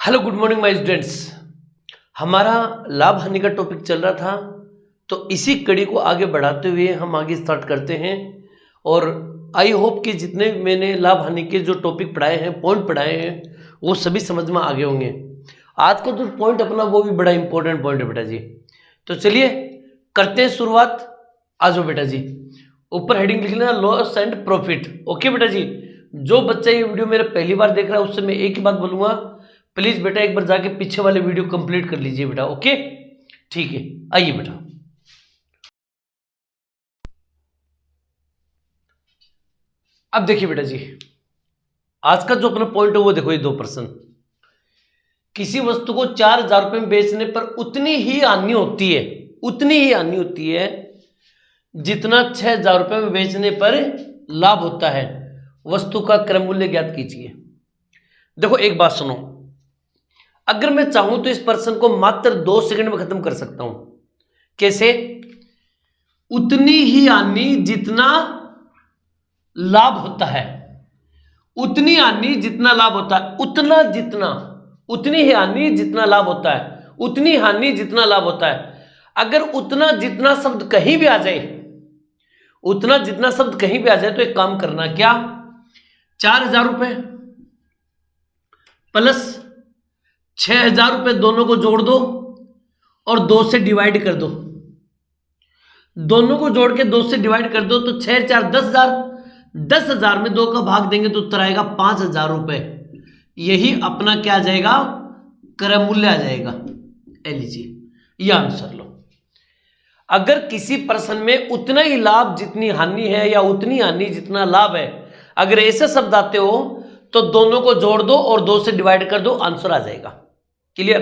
Hello good morning my students. हमारा लाभ हानि का टॉपिक चल रहा था, तो इसी कड़ी को आगे बढ़ाते हुए हम आगे स्टार्ट करते हैं। और आई होप कि जितने मैंने लाभ हानि के जो टॉपिक पढ़ाए हैं, पॉइंट पढ़ाए हैं, वो सभी समझ में आगे होंगे। आज का जो पॉइंट अपना वो भी बड़ा इंपॉर्टेंट पॉइंट है बेटा जी। तो चलिए करते हैं शुरुआत। आ जाओ बेटा जी, ऊपर हेडिंग लिख लेना लॉस एंड प्रॉफिट। ओके बेटा जी, जो बच्चा ये वीडियो मेरा पहली बार देख रहा है उससे मैं एक ही बात बोलूँगा, प्लीज बेटा एक बार जाके पीछे वाले वीडियो कंप्लीट कर लीजिए बेटा। ओके ठीक है, आइए बेटा। अब देखिए बेटा जी, आज का जो अपना पॉइंट है वो देखो, ये 2%। किसी वस्तु को 4,000 रुपए में बेचने पर उतनी ही हानि होती है जितना 6,000 रुपए में बेचने पर लाभ होता है। वस्तु का क्रम मूल्य ज्ञात कीजिए। देखो एक बात सुनो, अगर मैं चाहूं तो इस पर्सन को मात्र 2 सेकंड में खत्म कर सकता हूं। कैसे? उतनी ही हानि जितना लाभ होता है, उतनी हानि जितना लाभ होता है, उतनी ही हानि जितना लाभ होता है, उतनी हानि जितना लाभ होता है। अगर उतना जितना शब्द कहीं भी आ जाए, उतना जितना शब्द कहीं भी आ जाए, तो एक काम करना, क्या 4,000 रुपए प्लस 6,000 रुपए दोनों को जोड़ दो और 2 से डिवाइड कर दो। दोनों को जोड़ के 2 से डिवाइड कर दो तो 6 4 10,000, 10,000 में 2 का भाग देंगे तो उत्तर आएगा 5,000 रुपए। यही अपना क्या आ जाएगा, क्रय मूल्य आ जाएगा। लीजिए यह आंसर लो। अगर किसी पर्सन में उतना ही लाभ जितनी हानि है या उतनी हानि जितना लाभ है, अगर ऐसे शब्द आते हो तो दोनों को जोड़ दो और 2 से डिवाइड कर दो, आंसर आ जाएगा। क्लियर?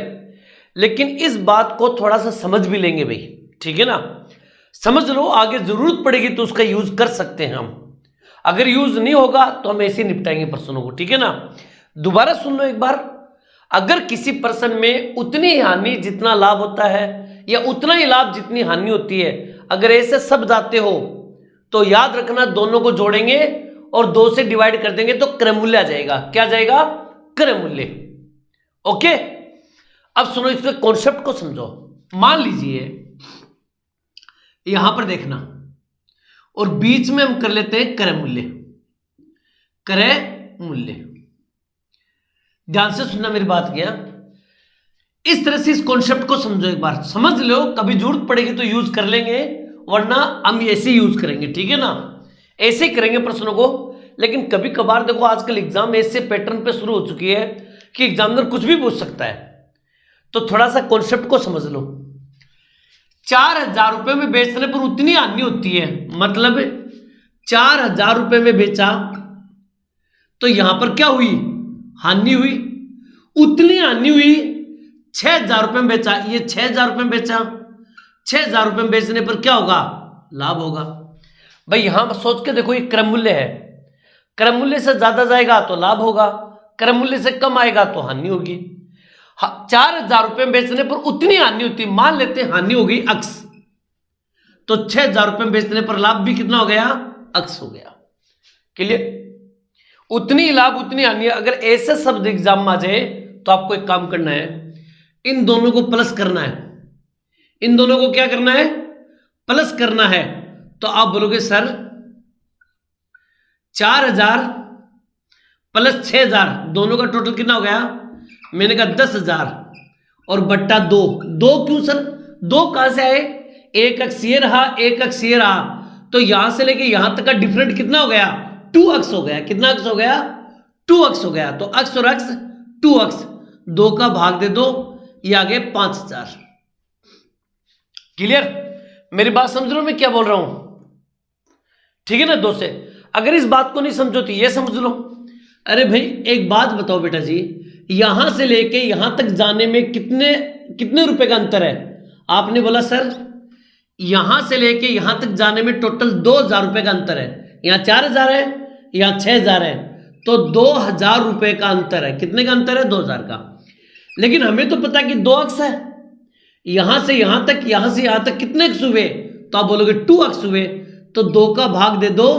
लेकिन इस बात को थोड़ा सा समझ भी लेंगे भाई, ठीक है ना? समझ लो, आगे जरूरत पड़ेगी तो उसका यूज कर सकते हैं हम। अगर यूज नहीं होगा तो हम ऐसे निपटाएंगे प्रश्नों को, ठीक है ना? दोबारा सुन लो एक बार। अगर किसी पर्सन में उतनी हानि जितना लाभ होता है या उतना ही लाभ जितनी हानि होती है, अगर ऐसे शब्द आते हो तो याद रखना, दोनों को जोड़ेंगे और 2 से डिवाइड कर देंगे तो क्रय मूल्य आ जाएगा। क्या जाएगा? क्रय मूल्य। ओके, अब सुनो, इसके कॉन्सेप्ट को समझो। मान लीजिए यहां पर देखना, और बीच में हम कर लेते हैं क्रय मूल्य। क्रय मूल्य, ध्यान से सुनना मेरी बात। क्या इस तरह से इस कॉन्सेप्ट को समझो, एक बार समझ लो, कभी जरूरत पड़ेगी तो यूज कर लेंगे, वरना हम ऐसे यूज करेंगे, ठीक है ना? ऐसे ही करेंगे प्रश्नों को। लेकिन कभी कभार देखो, आजकल एग्जाम ऐसे पैटर्न पे शुरू हो चुकी है कि एग्जामिनर कुछ भी पूछ सकता है, तो थोड़ा सा कॉन्सेप्ट को समझ लो। 4,000 रुपए में बेचने पर उतनी हानि होती है, मतलब 4,000 रुपए में बेचा तो यहां पर क्या हुई, हानि हुई। उतनी हानि हुई 6,000 रुपए में बेचा, ये 6,000 रुपए में बेचा, 6,000 रुपए में बेचने पर क्या होगा, लाभ होगा। भाई यहां पर सोच के देखो, ये क्रय मूल्य है। क्रय मूल्य से ज्यादा जाएगा तो लाभ होगा, क्रय मूल्य से कम आएगा तो हानि होगी। 4,000 रुपए में बेचने पर उतनी हानि होती, मान लेते हैं हानि हो गई x, तो 6,000 रुपए में बेचने पर लाभ भी कितना हो गया, x हो गया। क्लियर? उतनी लाभ उतनी हानि। अगर ऐसे शब्द एग्जाम में आ जाए तो आपको एक काम करना है, इन दोनों को प्लस करना है। इन दोनों को क्या करना है, प्लस करना है। तो आप बोलोगे सर 4,000 प्लस 6,000, दोनों का टोटल कितना हो गया? मैंने कहा 10,000 और बट्टा 2। 2 क्यों सर? 2 कहां से आए? एक अक्ष ये रहा, एक अक्ष ये रहा, तो यहां से लेके यहां तक का डिफरेंट कितना हो गया, 2x हो गया। कितना अक्ष हो गया? 2x हो गया। तो अक्ष और अक्ष 2x, 2 का भाग दे दो, ये आ गए 5,000। क्लियर? मेरी बात समझ लो मैं क्या बोल रहा हूं, ठीक है ना? 2 से। अगर इस बात को नहीं समझो तो ये समझ लो। अरे भाई एक बात बताओ बेटा जी, यहां से लेके यहां तक जाने में कितने रुपए का अंतर है? आपने बोला सर यहां से लेके यहां तक जाने में टोटल 2,000 रुपए का अंतर है। यहां 4,000 है, यहां 6,000 है, तो 2,000 रुपए का अंतर है। कितने का अंतर है? 2,000 का। लेकिन हमें तो पता कि 2 अक्ष है, यहां से यहां तक, यहां से यहां तक कितने अक्ष हुए? तो आप बोलोगे 2 अक्ष हुए, तो 2 का भाग दे दो,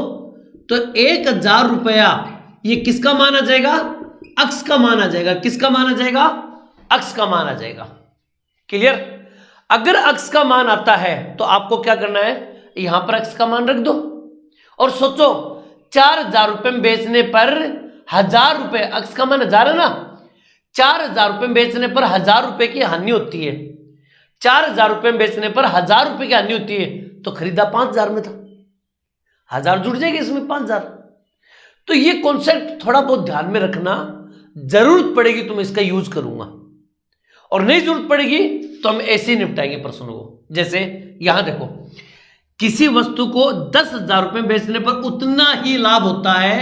तो 1,000 रुपया ये किसका मान आ जाएगा? अक्ष का मान आ जाएगा। किसका मान आ जाएगा? अक्स का मान आ जाएगा। क्लियर? अगर अक्स का मान आता है तो आपको क्या करना है, यहां पर अक्स का मान रख दो और सोचो 4,000 रुपए में बेचने पर 1,000 रुपए, अक्स का मान 1,000 है ना, 4,000 रुपए में बेचने पर 1,000 रुपए की हानि होती है। 4,000 रुपए में बेचने पर 1,000 रुपए की हानि होती है, तो खरीदा 5,000 में था, 1,000 जुड़ जाएगी इसमें 5,000। तो ये कॉन्सेप्ट थोड़ा बहुत ध्यान में रखना, जरूरत पड़ेगी तो मैं इसका यूज करूंगा और नहीं जरूरत पड़ेगी तो हम ऐसे ही निपटाएंगे प्रश्नों को। जैसे यहां देखो, किसी वस्तु को 10,000 रुपए में बेचने पर उतना ही लाभ होता है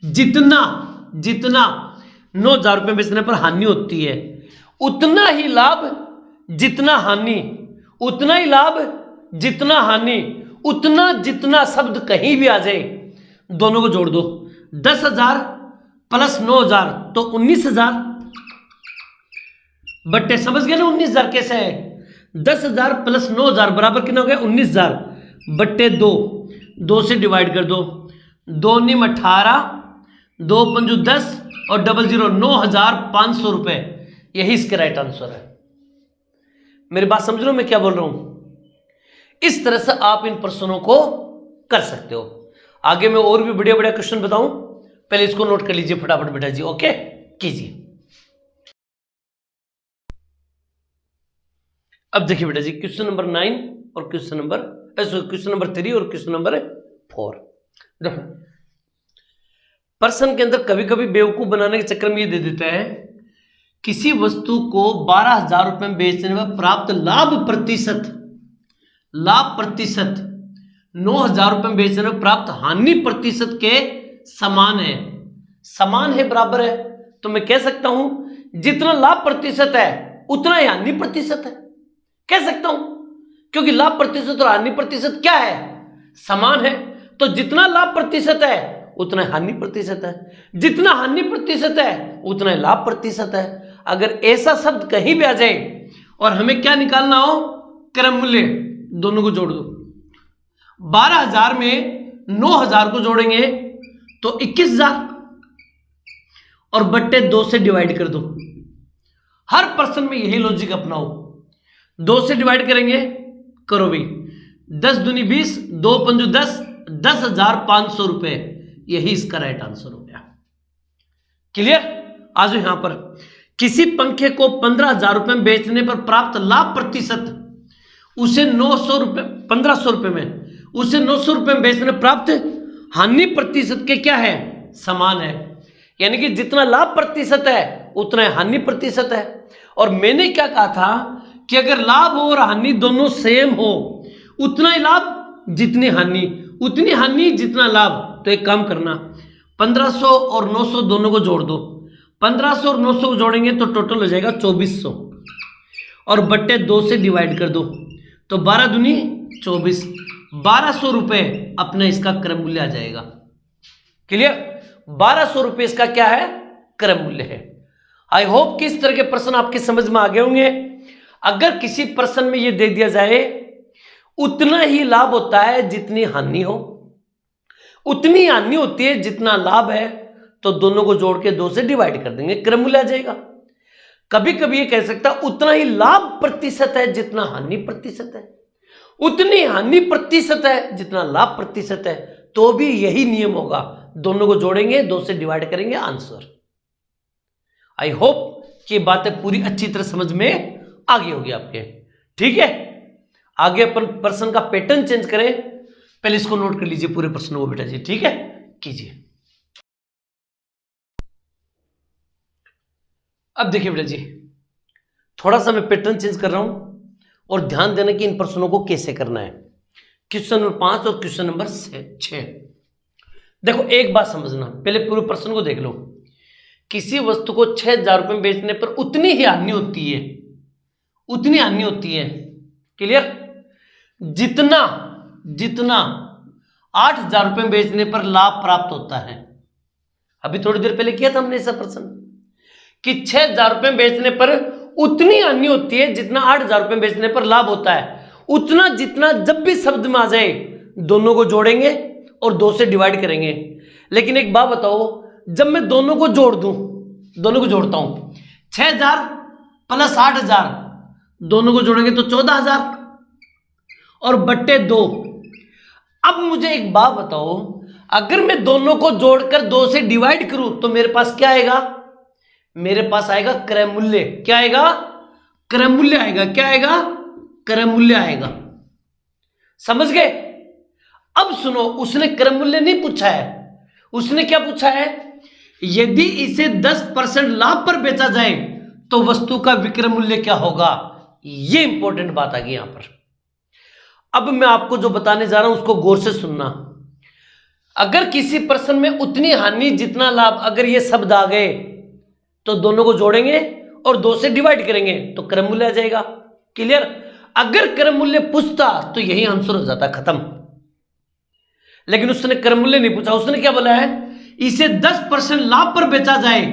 जितना 9,000 रुपए में बेचने पर हानि होती है। उतना ही लाभ जितना हानि, उतना ही लाभ जितना हानि, उतना जितना शब्द कहीं भी आ जाए दोनों को जोड़ दो। 10,000 प्लस 9,000 तो 19,000 बट्टे, समझ गए ना 19,000 कैसे है। 10,000 प्लस 9,000 बराबर कितना हो गया 19,000 बट्टे 2 से डिवाइड कर दो, 2 निम 18, 2 पंजू 10 और डबल 0 9,500 रुपए। यही इसके राइट आंसर है। मेरी बात समझ लो मैं क्या बोल रहा हूं। इस तरह से आप इन प्रश्नों को कर सकते हो। आगे मैं और भी बढ़िया बढ़िया क्वेश्चन बताऊं, पहले इसको नोट कर लीजिए फटाफट बेटा जी। ओके कीजिए। अब देखिए बेटा जी, क्वेश्चन नंबर 9 और क्वेश्चन नंबर 3 और क्वेश्चन नंबर 4। देखो, प्रश्न के अंदर कभी कभी बेवकूफ बनाने के चक्कर में ये दे देता है, किसी वस्तु को 12,000 रुपए में बेचने में प्राप्त लाभ प्रतिशत 9,000 रुपए में बेचने में प्राप्त हानि प्रतिशत के समान है, बराबर है। तो मैं कह सकता हूं जितना लाभ प्रतिशत है उतना ही हानि प्रतिशत है, कह सकता हूं, क्योंकि लाभ प्रतिशत और हानि प्रतिशत क्या है, समान है। तो जितना लाभ प्रतिशत है उतना हानि प्रतिशत है, जितना हानि प्रतिशत है उतना लाभ प्रतिशत है। अगर ऐसा शब्द कहीं भी आ जाए और हमें क्या निकालना हो, क्रम मूल्य, दोनों को जोड़ दो। 12,000 में 9,000 को जोड़ेंगे तो 21,000 और बट्टे 2 से डिवाइड कर दो। हर पर्सन में यही लॉजिक अपनाओ। 2 से डिवाइड करेंगे, करो भाई, 10 दूनी 20, 2 पंजू 10, 10,500 रुपए। यही इसका राइट आंसर हो गया। क्लियर? आज यहां पर किसी पंखे को 15,000 रुपए में बेचने पर प्राप्त लाभ प्रतिशत उसे 900 रुपए, 1,500 रुपए में उसे 900 रुपए में बेचने प्राप्त हानि प्रतिशत के क्या है, समान है। यानी कि जितना लाभ प्रतिशत है उतना हानि प्रतिशत है। और मैंने क्या कहा था कि अगर लाभ और हानि दोनों सेम हो, उतना ही लाभ जितनी हानि, उतनी हानि जितना लाभ। तो एक काम करना, 1,500 और 900 दोनों को जोड़ दो। 1,500 और 900 को जोड़ेंगे तो टोटल हो जाएगा 2,400 और बट्टे 2 से डिवाइड कर दो तो 12 दूनी 24, 1,200 रुपए अपना इसका क्रम मूल्य आ जाएगा। क्लियर? 1,200 रुपए इसका क्या है, क्रम मूल्य है। आई होप कि इस तरह के प्रश्न आपके समझ में आ गए होंगे। अगर किसी प्रश्न में यह दे दिया जाए उतना ही लाभ होता है जितनी हानि हो, उतनी हानि होती है जितना लाभ है, तो दोनों को जोड़ के 2 से डिवाइड कर देंगे, क्रम मूल्य आ जाएगा। कभी कभी ये कह सकता उतना ही लाभ प्रतिशत है जितना हानि प्रतिशत है, उतनी हानि प्रतिशत है जितना लाभ प्रतिशत है, तो भी यही नियम होगा, दोनों को जोड़ेंगे 2 से डिवाइड करेंगे, आंसर। आई होप कि बातें पूरी अच्छी तरह समझ में आ गई होगी आपके। ठीक है, आगे अपन प्रश्न का पैटर्न चेंज करें, पहले इसको नोट कर लीजिए पूरे प्रश्न को बेटा जी। ठीक है, कीजिए। अब देखिए बेटा जी, थोड़ा सा मैं पैटर्न चेंज कर रहा हूं और ध्यान देना कि इन प्रश्नों को कैसे करना है। क्वेश्चन नंबर 5 और क्वेश्चन नंबर 6। देखो एक बात समझना, पहले पूरे प्रश्न को देख लो। किसी वस्तु को 6,000 रुपए में बेचने पर उतनी ही हानि होती है, उतनी हानि होती है। क्लियर? जितना 8,000 रुपए में बेचने पर लाभ प्राप्त होता है। अभी थोड़ी देर पहले किया था हमने ऐसा प्रश्न कि 6,000 रुपए में बेचने पर उतनी हानि होती है जितना 8,000 रुपए में बेचने पर लाभ होता है। उतना जितना जब भी शब्द में आ जाए दोनों को जोड़ेंगे और 2 से डिवाइड करेंगे। लेकिन एक बात बताओ, जब मैं दोनों को जोड़ दूं, दोनों को जोड़ता हूं, 6,000 प्लस 8,000, दोनों को जोड़ेंगे तो 14,000 और बट्टे 2। अब मुझे एक बात बताओ, अगर मैं दोनों को जोड़कर 2 से डिवाइड करूं तो मेरे पास क्या आएगा? मेरे पास आएगा क्रय मूल्य। क्या आएगा? क्रय मूल्य आएगा। क्या आएगा? क्रय मूल्य आएगा। समझ गए? अब सुनो, उसने क्रय मूल्य नहीं पूछा है, उसने क्या पूछा है? यदि इसे 10% लाभ पर बेचा जाए तो वस्तु का विक्रय मूल्य क्या होगा? यह इंपॉर्टेंट बात आ गई यहां पर। अब मैं आपको जो बताने जा रहा हूं उसको गौर से सुनना। अगर किसी प्रश्न में उतनी हानि जितना लाभ, अगर ये शब्द आ गए तो दोनों को जोड़ेंगे और 2 से डिवाइड करेंगे तो क्रय मूल्य आ जाएगा। क्लियर? अगर क्रय मूल्य पूछता तो यही आंसर हो जाता, खत्म। लेकिन उसने क्रय मूल्य नहीं पूछा, उसने क्या बोला है? इसे 10% लाभ पर बेचा जाए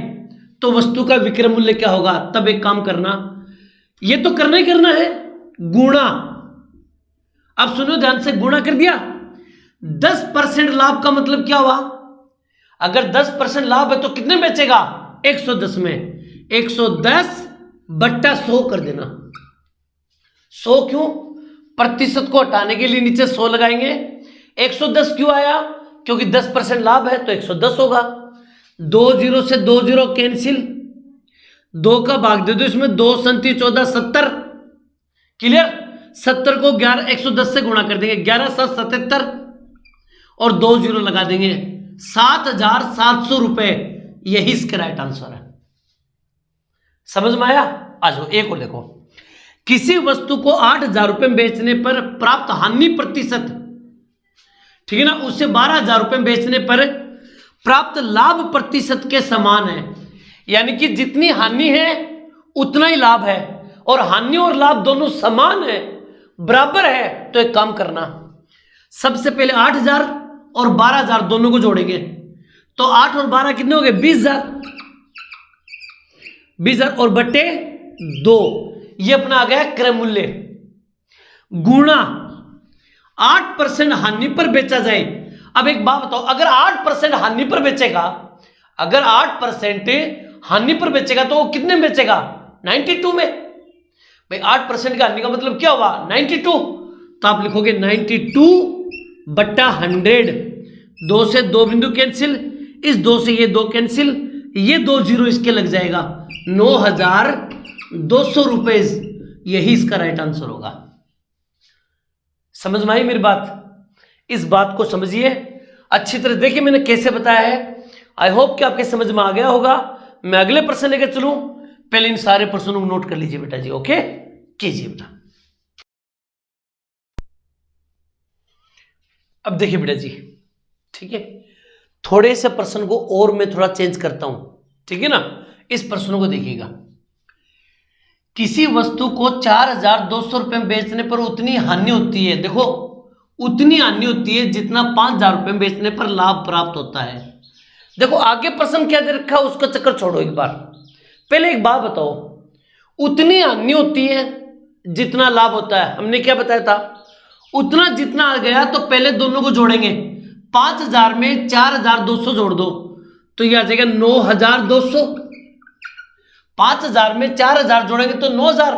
तो वस्तु का विक्रय मूल्य क्या होगा? तब एक काम करना, ये तो करना ही करना है, गुणा। अब सुनो ध्यान से, गुणा कर दिया। 10% लाभ का मतलब क्या हुआ? अगर 10% लाभ है तो कितने बेचेगा? 110 में 110 बट्टा 100 कर देना। 100 क्यों? प्रतिशत को हटाने के लिए नीचे 100 लगाएंगे। 110 क्यों आया? क्योंकि 10% लाभ है तो 110 होगा। 2 0 से 2 0 कैंसिल, 2 का भाग दे दो इसमें, 2 संती 14 70। क्लियर? 70 को 110 से गुणा कर देंगे, 11 7 77 और 2 0 लगा देंगे, 7,700 रुपए। यही इसका राइट आंसर है। समझ में आया? आ जाओ एक और देखो। किसी वस्तु को 8,000 रुपए में बेचने पर प्राप्त हानि प्रतिशत, ठीक है ना, उसे 12,000 रुपए में बेचने पर प्राप्त लाभ प्रतिशत के समान है। यानी कि जितनी हानि है उतना ही लाभ है, और हानि और लाभ दोनों समान है, बराबर है। तो एक काम करना, सबसे पहले 8,000 और 12,000 दोनों को जोड़ेंगे तो 8 और 12 कितने हो गए? 20,000। 20,000 और बट्टे 2, ये अपना आ गया क्रय मूल्य। गुणा 8% हानि पर बेचा जाए। अब एक बात बताओ, अगर 8% हानि पर बेचेगा, अगर 8% हानि पर बेचेगा तो वो कितने में बेचेगा? 92 में। भाई 8% का हानि का मतलब क्या हुआ? 92। तो आप लिखोगे 92 बट्टा 100। 2 से 2 बिंदु कैंसिल, इस 2 से ये 2 कैंसिल, ये 2 0 इसके लग जाएगा, 9,200 रुपए। यही इसका राइट आंसर होगा। समझ में आई मेरी बात? इस बात को समझिए अच्छी तरह। देखिए मैंने कैसे बताया है, आई होप कि आपके समझ में आ गया होगा। मैं अगले प्रश्न लेकर चलूं, पहले इन सारे प्रश्नों को नोट कर लीजिए बेटा जी। ओके, कीजिए बेटा। अब देखिए बेटा जी, ठीक है, थोड़े से प्रश्न को और मैं थोड़ा चेंज करता हूं, ठीक है ना। इस प्रश्नों को देखिएगा। किसी वस्तु को 4,200 रुपए में बेचने पर उतनी हानि होती है, देखो उतनी हानि होती है जितना 5,000 रुपए में बेचने पर लाभ प्राप्त होता है। देखो आगे प्रश्न क्या दे रखा है, उसका चक्कर छोड़ो एक बार। पहले एक बात बताओ, उतनी हानि होती है जितना लाभ होता है। हमने क्या बताया था? उतना जितना आ गया तो पहले दोनों को जोड़ेंगे। 5,000 में 4,200 जोड़ दो तो यह आ जाएगा 9,200। 5,000 में 4,000 जोड़ेंगे तो 9,000,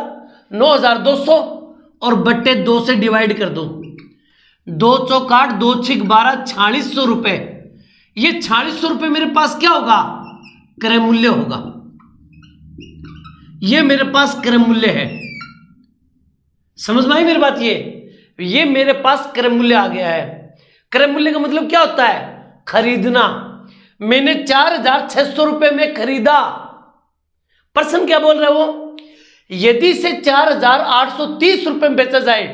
9,200 और बट्टे 2 से डिवाइड कर दो। 2 चौक 8, 2 छिक 12, 4,600 रुपए। ये 4,600 रुपए मेरे पास क्या होगा? क्रय मूल्य होगा। ये मेरे पास क्रय मूल्य है। समझ में आई मेरी बात? ये मेरे पास क्रय मूल्य आ गया है। क्रय मूल्य का मतलब क्या होता है? खरीदना। मैंने 4,600 रुपए में खरीदा। प्रश्न क्या बोल रहे हो? यदि इसे 4,830 रुपए में बेचा जाए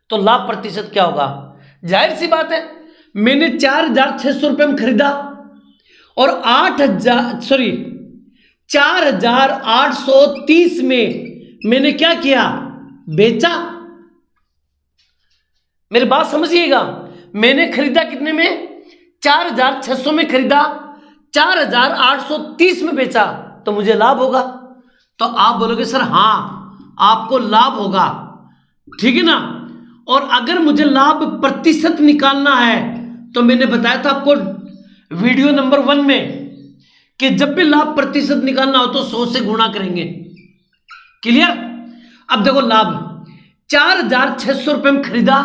तो लाभ प्रतिशत क्या होगा? जाहिर सी बात है, मैंने 4,600 रुपए में खरीदा और 4,830 में मैंने क्या किया? बेचा। मेरी बात समझिएगा, मैंने खरीदा कितने में? 4,600 में खरीदा, 4,830 में बेचा, तो मुझे लाभ होगा। तो आप बोलोगे सर हाँ आपको लाभ होगा, ठीक है ना। और अगर मुझे लाभ प्रतिशत निकालना है तो मैंने बताया था आपको वीडियो नंबर 1 में कि जब भी लाभ प्रतिशत निकालना हो तो 100 से गुणा करेंगे। क्लियर। अब देखो लाभ 4,600 रुपए में खरीदा,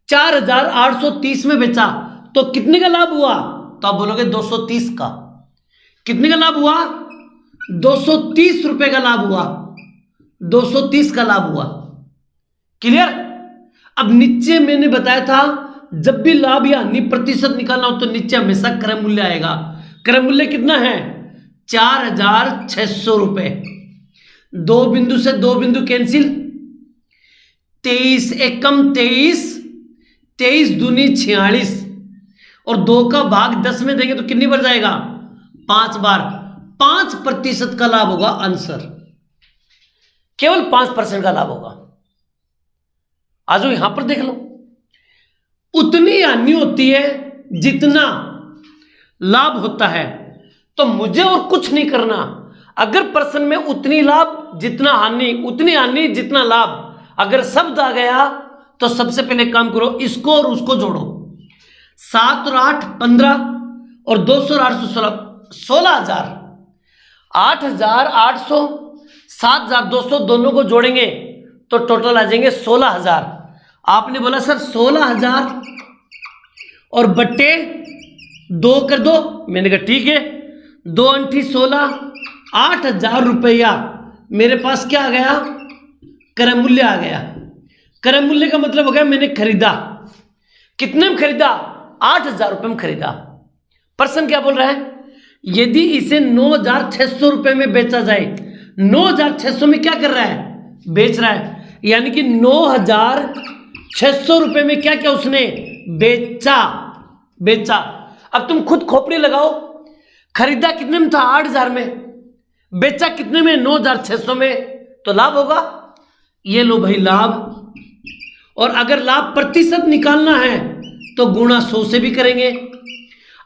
4,830 में बेचा, तो कितने का लाभ हुआ? तो आप बोलोगे 230 का। कितने का लाभ हुआ? 230 रुपए का लाभ हुआ, 230 का लाभ हुआ। क्लियर। अब नीचे मैंने बताया था जब भी लाभ या हानि प्रतिशत निकालना हो तो नीचे हमेशा क्रय मूल्य आएगा। क्रय मूल्य कितना है? 4,600 रुपए। दो बिंदु से दो बिंदु कैंसिल, 23 एकम 23, 23 दूनी 46, और 2 का भाग 10 में देंगे तो कितनी बार जाएगा? 5 बार। 5% का लाभ होगा आंसर, केवल 5% का लाभ होगा। आज यहां पर देख लो, उतनी हानि होती है जितना लाभ होता है, तो मुझे और कुछ नहीं करना। अगर प्रश्न में उतनी लाभ जितना हानि, उतनी हानि जितना लाभ, अगर शब्द आ गया तो सबसे पहले काम करो, इसको और उसको जोड़ो। 7 और 8 15, और 200 और 816, 16,000। 8,800 7,200 दोनों को जोड़ेंगे तो टोटल आ जाएंगे 16,000। आपने बोला सर 16,000 और बट्टे 2 कर दो, मैंने कहा ठीक है, 2 अंठी 16, 8,000 रुपया मेरे पास क्या आ गया? क्रय मूल्य आ गया। क्रय मूल्य का मतलब हो गया मैंने खरीदा। कितने में खरीदा? 8,000 रुपये में खरीदा। पर्सन क्या बोल रहा है? यदि इसे 9,600 रुपये में बेचा जाए, 9,600 में क्या कर रहा है? बेच रहा है, यानी कि 9,600 रुपये में क्या क्या उसने बेचा। बेचा। अब तुम खुद खोपड़ी लगाओ, खरीदा कितने में था? 8,000 में। बेचा कितने में? 9,600 में। तो लाभ होगा। ये लो भाई लाभ। और अगर लाभ प्रतिशत निकालना है तो गुणा 100 से भी करेंगे।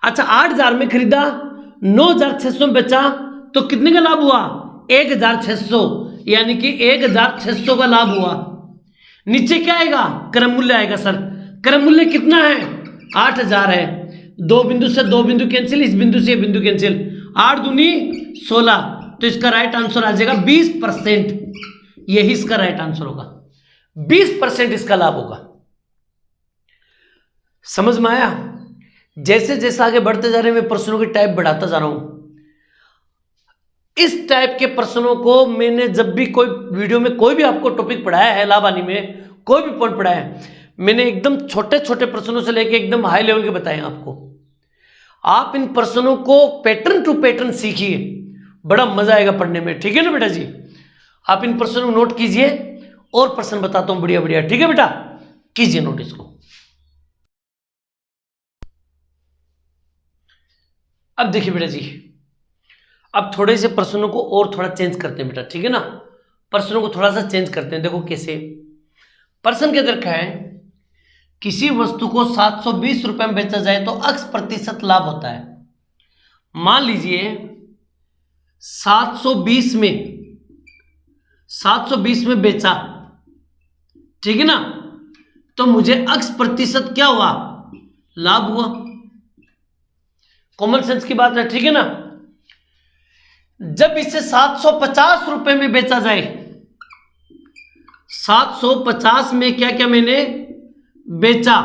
अच्छा 8,000 में खरीदा, 9,600 में बेचा, तो कितने का लाभ हुआ? 1,600, यानी कि 1,600 का लाभ हुआ। नीचे क्या आएगा? क्रय मूल्य आएगा। सर क्रय मूल्य कितना है? 8,000 है। दो बिंदु से दो बिंदु कैंसिल, इस बिंदु से ये बिंदु कैंसिल, 8 दूनी 16, तो इसका राइट आंसर आ जाएगा 20%। यही इसका राइट आंसर होगा, 20% इसका लाभ होगा। समझ में आया? जैसे जैसे आगे बढ़ते जा रहे हैं मैं प्रश्नों की टाइप बढ़ाता जा रहा हूं। इस टाइप के प्रश्नों को मैंने जब भी कोई वीडियो में कोई भी आपको टॉपिक पढ़ाया है, लाभ हानि में कोई भी पॉइंट पढ़ाया है, मैंने एकदम छोटे छोटे प्रश्नों से लेके एकदम हाई लेवल के बताए आपको। आप इन प्रश्नों को पैटर्न टू पैटर्न सीखिए, बड़ा मजा आएगा पढ़ने में। ठीक है ना बेटा जी? आप इन प्रश्नों को नोट कीजिए और प्रश्न बताता हूं बढ़िया बढ़िया। ठीक है बेटा, कीजिए नोट इसको। अब देखिए बेटा जी, अब थोड़े से प्रश्नों को और थोड़ा चेंज करते हैं बेटा। ठीक है ना? प्रश्नों को थोड़ा सा चेंज करते हैं। देखो कैसे। प्रश्न के अंदर क्या है? किसी वस्तु को 720 रुपए में बेचा जाए तो x प्रतिशत लाभ होता है। मान लीजिए 720 में बेचा, ठीक है ना, तो मुझे x प्रतिशत क्या हुआ? लाभ हुआ। कॉमन सेंस की बात है। ठीक है ना? जब इसे 750 रुपए में बेचा जाए, 750 में क्या क्या मैंने बेचा,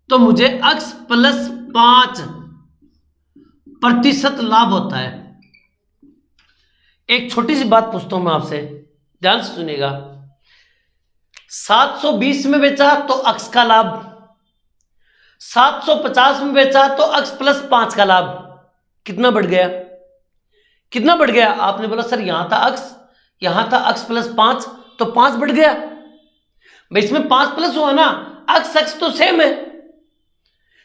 तो मुझे x + 5% लाभ होता है। एक छोटी सी बात पूछता हूं मैं आपसे, ध्यान से सुनिएगा। 720 में बेचा तो x का लाभ, 750 में बेचा तो x + 5 का लाभ। कितना बढ़ गया? कितना बढ़ गया? आपने बोला सर यहां था x, यहां था x + 5, तो 5 बढ़ गया भाई। इसमें 5 प्लस हुआ ना, x तो सेम है,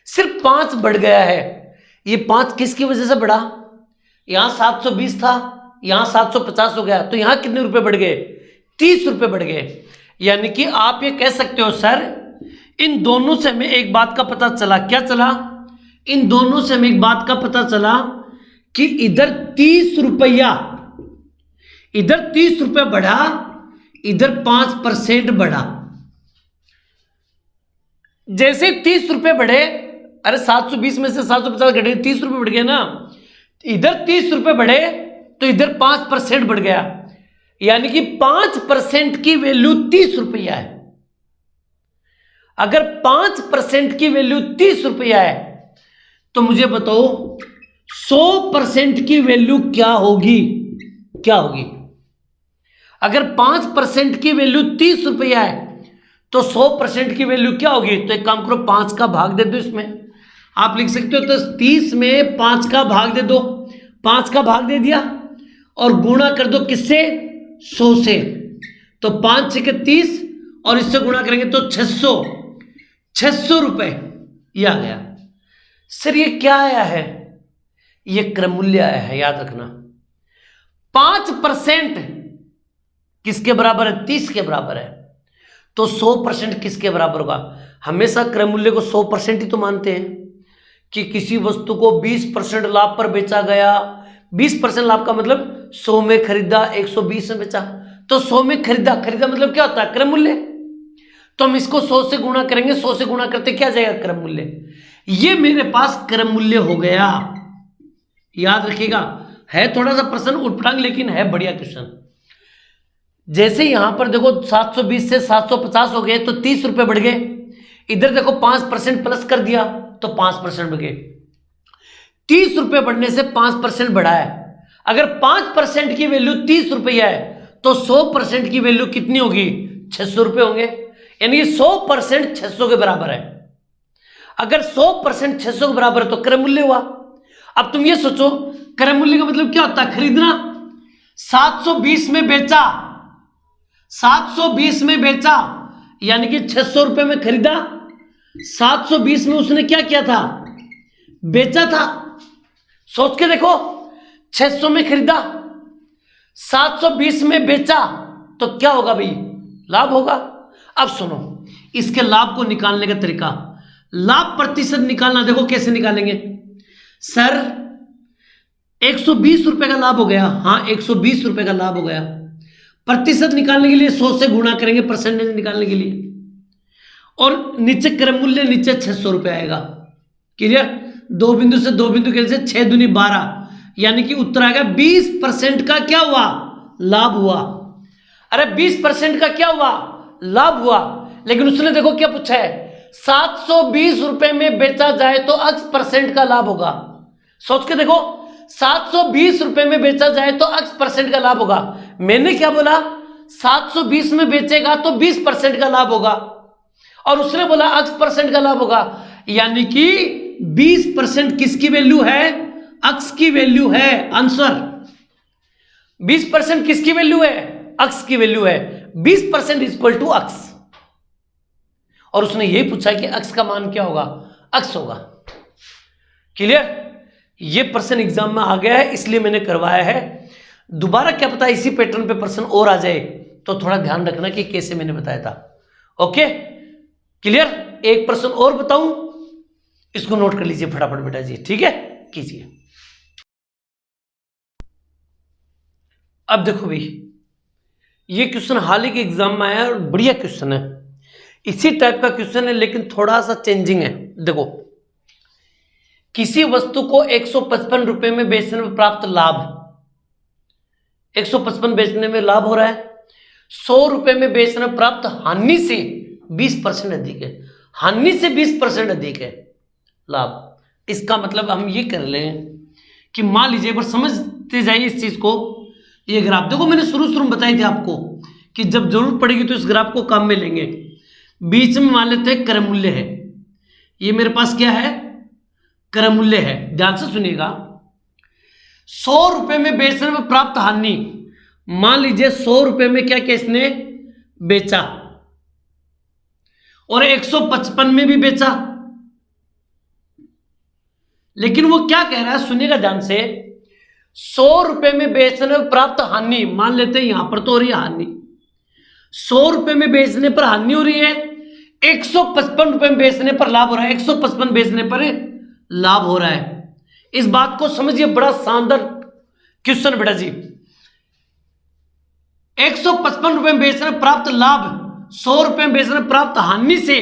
सिर्फ 5 बढ़ गया है। ये 5 किसकी वजह से बढ़ा? यहां 720 था, यहां 750 हो गया, तो यहां कितने रुपए बढ़ गए? 30 रुपए बढ़ गए। यानी कि आप ये कह सकते हो सर इन दोनों से हमें एक बात का पता चला। क्या चला? इन दोनों से हमें एक बात का पता चला कि इधर 30 रुपया, इधर 30 रुपया बढ़ा, इधर 5% बढ़ा। जैसे 30 रुपए बढ़े, अरे 720 में से 750 घटे, 30 रुपए बढ़ गया ना। इधर 30 रुपए बढ़े तो इधर 5% बढ़ गया। यानी कि 5% की वैल्यू 30 रुपया है। अगर 5% की वैल्यू 30 रुपया है तो मुझे बताओ 100% की वैल्यू क्या होगी? क्या होगी? अगर 5% की वैल्यू 30 रुपया है तो 100% की वैल्यू क्या होगी? तो एक काम करो, 5 का भाग दे दो इसमें। आप लिख सकते हो तो 30 में 5 का भाग दे दो। 5 का भाग दे दिया और गुणा कर दो किससे? 100 से। तो 5 6 30 और इससे गुणा करेंगे तो 600 रुपए ये आ गया। सर ये क्या आया है? ये क्रम मूल्य आया है, याद रखना। 5% किसके बराबर है? 30 के बराबर है। तो 100% किसके बराबर होगा? हमेशा क्रम मूल्य को 100% ही तो मानते हैं कि किसी वस्तु को 20% लाभ पर बेचा गया। 20% लाभ का मतलब 100 में खरीदा, 120 में बेचा। तो 100 में खरीदा मतलब क्या होता है? क्रम मूल्य। तो हम इसको 100 से गुणा करेंगे, 100 से गुणा करते क्या जाएगा? क्रम मूल्य। ये मेरे पास क्रम मूल्य हो गया। याद रखिएगा, है थोड़ा सा प्रश्न उठपटांग लेकिन है बढ़िया क्वेश्चन। जैसे यहां पर देखो 720 से 750 हो गए तो 30 रुपए बढ़ गए। इधर देखो 5% प्लस कर दिया तो 5% बढ़ गए। 30 रुपए बढ़ने से 5% बढ़ा है। अगर 5% की वैल्यू 30 रुपया है तो 100% की वैल्यू कितनी होगी? 600 रुपए होंगे। यानी 100% 600 के बराबर है। अगर 100% 600 के बराबर है तो क्रम मूल्य हुआ। अब तुम ये सोचो, क्रम मूल्य का मतलब क्या होता है? खरीदना। 720 में बेचा, 720 में बेचा यानी कि 600 रुपए में खरीदा। 720 में उसने क्या किया था? बेचा था। सोच के देखो, 600 में खरीदा, 720 में बेचा तो क्या होगा भाई? लाभ होगा। अब सुनो, इसके लाभ को निकालने का तरीका, लाभ प्रतिशत निकालना। देखो कैसे निकालेंगे। सर 120 रुपए का लाभ हो गया। हाँ 120 रुपए का लाभ हो गया। प्रतिशत निकालने के लिए 100 से गुणा करेंगे, परसेंटेज निकालने के लिए। और नीचे क्रम मूल्य, नीचे 600 रुपए आएगा। क्लियर? 2 बिंदु से 2 बिंदु के से 6 दूनी 12, यानी कि उत्तर आएगा 20% का क्या हुआ? लाभ हुआ। अरे 20% का क्या हुआ? लाभ हुआ। लेकिन उसने देखो क्या पूछा है? 720 रुपए में बेचा जाए तो X% का लाभ होगा। सोच के देखो, 720 रुपए में बेचा जाए तो X% का लाभ होगा। मैंने क्या बोला? 720 में बेचेगा तो 20% का लाभ होगा और उसने बोला X% का लाभ होगा। यानी कि 20% किसकी वैल्यू है? X की वैल्यू है। आंसर 20% किसकी वैल्यू है? X की वैल्यू है। 20% इक्वल टू X। और उसने यही पूछा कि X का मान क्या होगा? X होगा। क्लियर? ये प्रश्न एग्जाम में आ गया है इसलिए मैंने करवाया है। दोबारा क्या पता इसी पैटर्न पे प्रश्न और आ जाए, तो थोड़ा ध्यान रखना कि कैसे मैंने बताया था। Okay clear? एक प्रश्न और बताऊं, इसको नोट कर लीजिए फटाफट बेटा जी। ठीक है, कीजिए। अब देखो भाई, ये क्वेश्चन हाल ही के एग्जाम में आया है और बढ़िया क्वेश्चन है। इसी टाइप का क्वेश्चन है लेकिन थोड़ा सा चेंजिंग है। देखो, किसी वस्तु को 155 रुपए में बेचने में प्राप्त लाभ, 155 बेचने में लाभ हो रहा है, 100 रुपए में बेचने में प्राप्त हानि से 20% अधिक है। हानि से 20% अधिक है लाभ। इसका मतलब हम ये कर लें कि मान लीजिए, एक बार समझते जाइए इस चीज को। ये ग्राफ देखो, मैंने शुरू में बताई थी आपको कि जब जरूरत पड़ेगी तो इस ग्राफ को काम में लेंगे। बीच में मान लेते हैं क्रम मूल्य है। ये मेरे पास क्या है? क्रम मूल्य है। ध्यान से सुनिएगा। 100 रुपए में बेचने में प्राप्त हानि, मान लीजिए 100 रुपए में क्या क्या इसने बेचा और 155 में भी बेचा। लेकिन वो क्या कह रहा है, सुनिएगा ध्यान से। 100 रुपए में बेचने में प्राप्त हानि, मान लेते हैं यहां पर तो हो रही है हानि। 100 रुपए में बेचने पर हानि हो रही है, 155 रुपए में बेचने पर लाभ हो रहा है। 155 बेचने पर लाभ हो रहा है। इस बात को समझिए, बड़ा शानदार क्वेश्चन बेटा जी। 155 रुपए में बेचने में प्राप्त लाभ, 100 रुपए में बेचने में प्राप्त हानि से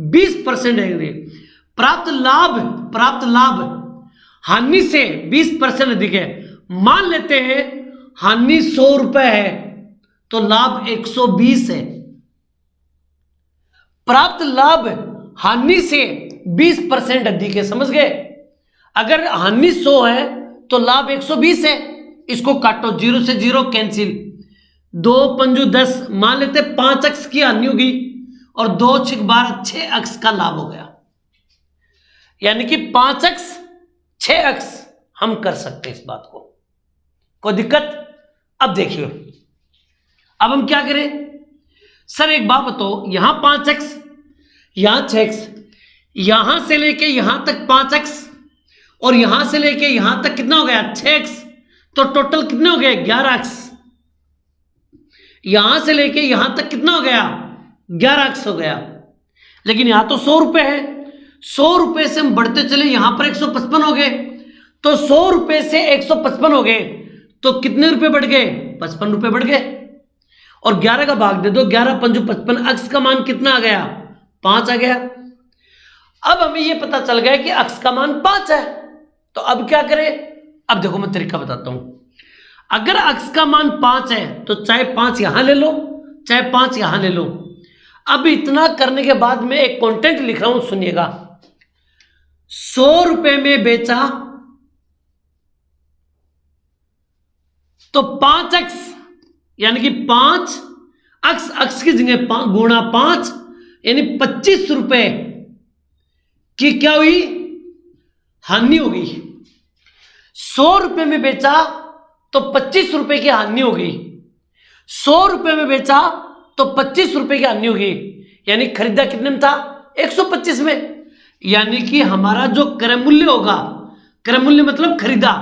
20% है। प्राप्त लाभ हानि से 20% अधिक है। मान लेते हैं हानि 100 रुपए है तो लाभ 120 है। प्राप्त लाभ हानि से 20% अधिक है, समझ गए। अगर हानि 100 है तो लाभ 120 है। इसको काटो, 0 से 0 कैंसिल, 2 पंजू 10, मान लेते 5 अक्स की हानि होगी और 2 6 12, 6 अक्स का लाभ हो गया। यानी कि 5 अक्स 6 अक्स हम कर सकते हैं इस बात को, कोई दिक्कत। अब देखिए, अब हम क्या करें। सर एक बात बताओ, यहां 5 अक्स, यहां 6 अक्स, यहां से लेके यहां तक 5 अक्स और यहां से लेके यहां तक कितना हो गया 6 अक्स, तो टोटल कितने हो गए 11 अक्स। यहां से लेके यहां तक कितना हो गया 11 अक्स हो गया। लेकिन यहां तो 100 रुपए है, 100 रुपए से हम बढ़ते चले, यहां पर 155 हो गए, तो 100 रुपए से 155 हो गए तो कितने रुपए बढ़ गए 55 रुपए बढ़ गए। और 11 का भाग दे दो, 11 पंजू 55, अक्स का मान कितना आ गया 5 आ गया। अब हमें यह पता चल गया कि अक्स का मान 5 है, तो अब क्या करें। अब देखो मैं तरीका बताता हूं। अगर अक्स का मान 5 है तो चाहे 5 यहां ले लो चाहे 5 यहां ले लो। अब इतना करने के बाद मैं एक कंटेंट लिख रहा हूं, सुनिएगा। 100 रुपए में बेचा तो 5 अक्स, यानी कि 5 अक्स, अक्स की जगह गुणा 5, यानी 25 रुपए की क्या हुई हानि होगी। 100 रुपए में बेचा तो 25 रुपए की हानि होगी। 100 रुपए में बेचा तो 25 रुपए की हानि होगी, यानी खरीदा कितने में था 125 में। यानी कि हमारा जो क्रय मूल्य होगा, क्रय मूल्य मतलब खरीदा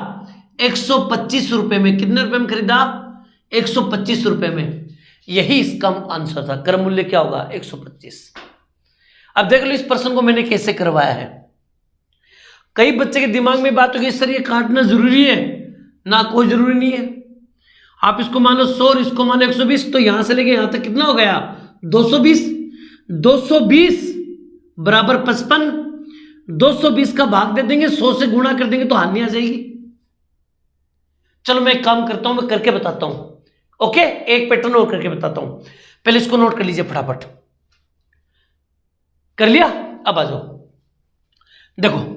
125 रुपए में, कितने रुपए में खरीदा 125 रुपए में। यही इसका आंसर था, क्रय मूल्य क्या होगा 125। अब देख लो इस प्रश्न को मैंने कैसे करवाया है। कई बच्चे के दिमाग में बात होगी सर ये काटना जरूरी है ना, कोई जरूरी नहीं है। आप इसको मानो 100 और इसको मानो 120, तो यहां से लेके यहां तक कितना हो गया 220, 220 बराबर 55, 220 का भाग दे देंगे, 100 से गुणा कर देंगे तो हानि आ जाएगी। चलो मैं एक काम करता हूं, मैं करके बताता हूं। ओके, एक पैटर्न और करके बताता हूं, पहले इसको नोट कर लीजिए फटाफट। कर लिया, अब आ जाओ। देखो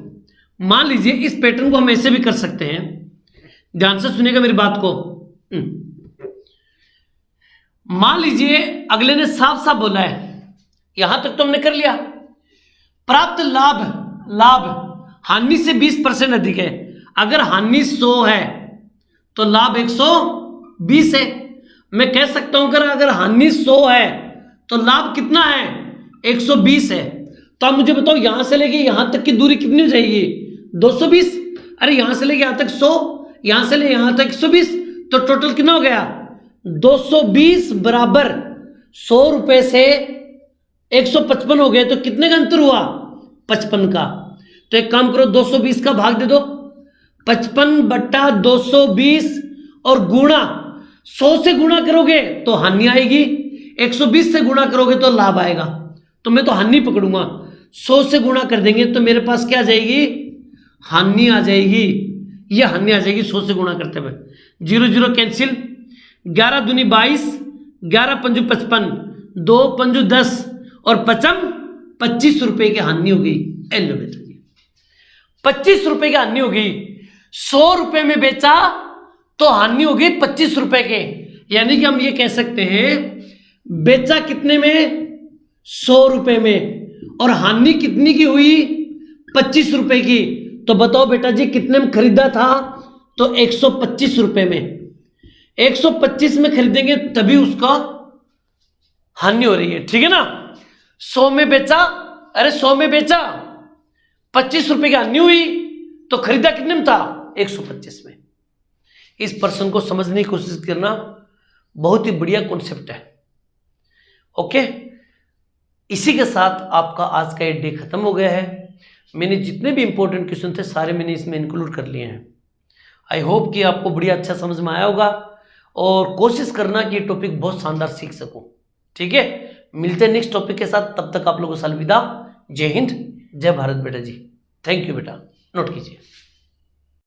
मान लीजिए इस पैटर्न को हम ऐसे भी कर सकते हैं, ध्यान से सुनिएगा मेरी बात को। मान लीजिए अगले ने साफ साफ बोला है, यहां तक तो हमने कर लिया। प्राप्त लाभ, लाभ हानि से 20% अधिक है। अगर हानि 100 है तो लाभ 120 है। मैं कह सकता हूं अगर हानि 100 है तो लाभ कितना है 120 है। तो आप मुझे बताओ यहां से लेके यहां तक की दूरी कितनी हो जाएगी 220। अरे यहां से लेके यहां तक 100, यहां से ले यहां तक 120, तो टोटल कितना हो गया 220 बराबर 100 रुपए से 155 हो गए, तो कितने का अंतर हुआ 55 का। तो एक काम करो 220 का भाग दे दो, 55 बट्टा 220 और गुणा 100 से गुणा करोगे तो हानि आएगी, 120 से गुणा करोगे तो लाभ आएगा। तो मैं तो हानि पकड़ूंगा, 100 से गुणा कर देंगे तो मेरे पास क्या आ जाएगी हानि आ जाएगी, ये हानि आ जाएगी 100 से गुणा करते हुए। 0 0 कैंसिल, 11 दूनी 22, 11 पंजू 55, 2 पंजू 10 और 25 रुपए की हानि हो गई। 25 रुपए की हानि हो गई। 100 रुपए में बेचा तो हानि हो गई 25 रुपए के, यानी कि हम ये कह सकते हैं बेचा कितने में 100 रुपए में और हानि कितनी की हुई 25 रुपए की। तो बताओ बेटा जी कितने में खरीदा था, तो 125 रुपए में। 125 में खरीदेंगे तभी उसका हानि हो रही है, ठीक है ना। 100 में बेचा, अरे 100 में बेचा 25 रुपए की हानि हुई, तो खरीदा कितने में था 125 में। इस प्रश्न को समझने की कोशिश करना, बहुत ही बढ़िया कॉन्सेप्ट है। ओके, इसी के साथ आपका आज का ये डे खत्म हो गया है। मैंने जितने भी इंपॉर्टेंट क्वेश्चन थे सारे मैंने इसमें इंक्लूड कर लिए हैं। आई होप कि आपको बढ़िया अच्छा समझ में आया होगा और कोशिश करना कि ये टॉपिक बहुत शानदार सीख सकूं। ठीक है, मिलते हैं नेक्स्ट टॉपिक के साथ, तब तक आप लोगों को अलविदा। जय हिंद, जय भारत बेटा जी। थैंक यू बेटा, नोट कीजिए।